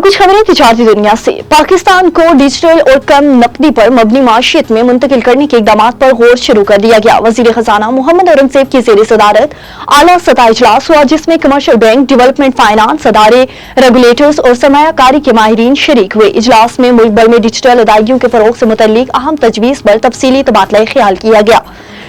कुछ खबरें तिजारती दुनिया से। पाकिस्तान को डिजिटल और कम नकदी पर मबनी माशियत में मुंतकिल करने के इकदाम पर गौर शुरू कर दिया गया। वजीर खजाना मोहम्मद औरंगजेब की ज़ेर सदारत आला सतह इजलास हुआ, जिसमें कमर्शियल बैंक, डेवलपमेंट फाइनेंस अदारे, रेगुलेटर्स और सरमायाकारी के माहिरीन शरीक हुए। इजलास में मुल्क भर में डिजिटल अदायगियों के फरोग से मुतल्लिक अहम तजवीज़ पर तफसीली तबादला ख्याल किया गया।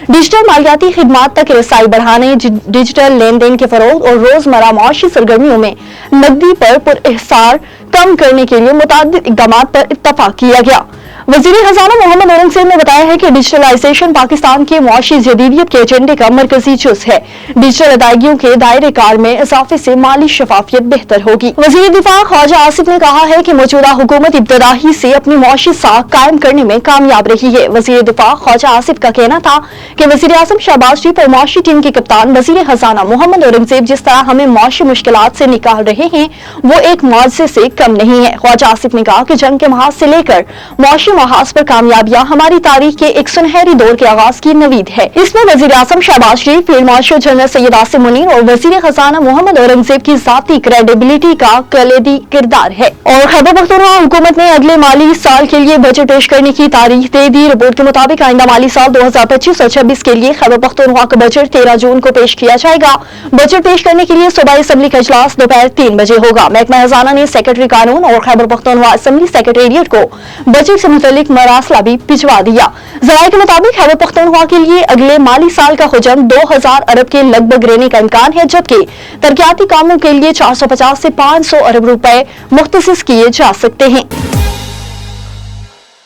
डिजिटल मालियाती खिदमात तक रसाई बढ़ाने, डिजिटल लेन देन के फरोग और रोजमर्रा माशी सरगर्मियों में नकदी पर पुरइहसार कम करने के लिए मुताद्दिद इक़दामात पर इत्तफाक किया गया। वज़ीर खजाना मोहम्मद औरंगजेब ने बताया है कि डिजिटलाइजेशन पाकिस्तान के मुआशी जदीदियत के एजेंडे का मरकजी जुज़ है। डिजिटल अदायगियों के दायरे कार में इजाफे से माली शफाफियत बेहतर होगी। वज़ीर दिफा ख्वाजा आसिफ ने कहा है कि मौजूदा हुकूमत इब्तदाही से अपनी मुआशी साख कायम करने में कामयाब रही है। वज़ीर दिफा ख्वाजा आसिफ का कहना था कि वज़ीर आज़म शहबाज शरीफ और मुआशी टीम के कप्तान वज़ीर खजाना मोहम्मद औरंगजेब जिस तरह हमें मुआशी मुश्किलात से निकाल रहे हैं, वो एक मुआवजे से कम नहीं है। ख्वाजा आसिफ ने कहा कि जंग के महाज से लेकर मुआशी महाज पर कामयाबियां हमारी तारीख के एक सुनहरी दौर के आगाज की नवीद है। इसमें वज़ीर आज़म Shehbaz Sharif, field marshal general Syed Asim Munir और वज़ीर खजाना मोहम्मद औरंगजेब की जाती क्रेडिबिलिटी का कलीदी किरदार है। और खैबर पख्तूनख्वा हुकूमत ने अगले माली साल के लिए बजट पेश करने की तारीख दे दी। रिपोर्ट के मुताबिक आइंदा माली साल 2025 और 26 के लिए खैबर पख्तूनख्वा का बजट 13 जून को पेश किया जाएगा। बजट पेश करने के लिए सूबाई असम्बली का इजलास दोपहर 3 बजे होगा। महकमा खजाना ने सेक्रेटरी कानून और खैबर पख्तूनख्वा असम्बली सेक्रेटेरिएट को बजट से मुतल्लिक मरासला भी भिजवा दिया। ज़राए के मुताबिक खैबर पख्तूनख्वा के लिए अगले माली साल का हुजम 2000 अरब के लगभग रहने का इम्कान है, जबकि तरक्याती कामों के लिए 450 से 500 अरब रुपए मुख्तसिस किए जा सकते हैं।